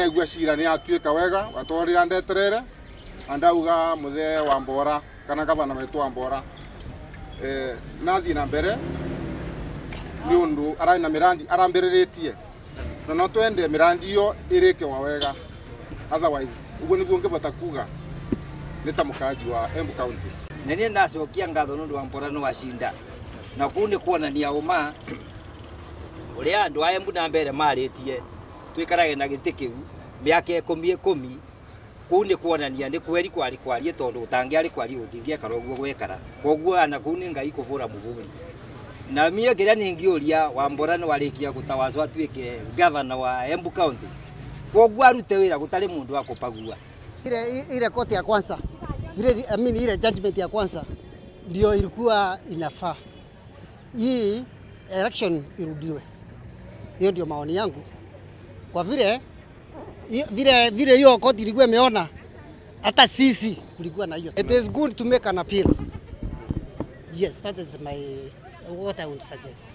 negua cira ni atuika wega watorira ndeterere andauga muthe wa Mbora kana gavana wetu wa Mbora nathi na mbere ni undu araina mirandi arambiriretie no twende mirandi yo irike wa wega otherwise ugo niguo ngibota kuga nita mukaji wa Embu County nene ndacokia ngatho nundu wa Mbora no washinda na kuni kuonania uma uria andu a Embu na mbere maritie twikarage na giti kiu miaka 10 kuni kuonania ni kweri kwarie tondu utangiari kwari uthingia karoguo gwekara koguo ana kuni ngai kuvura muvuri na mie kiria ningiuria wa Mbora no warikia gutawazwa atuike governor wa Embu County koguo arute wira gutari mundu akupagua ile koti ya kwanza vile ile judgment ya kwanza ndio ilikuwa inafaa hii election irudiwe. Hiyo ndio maoni yangu kwa vile hiyo koti ilikuwa imeona hata sisi kulikuwa na hiyo. It is good to make an appeal. Yes, that is what I would suggest.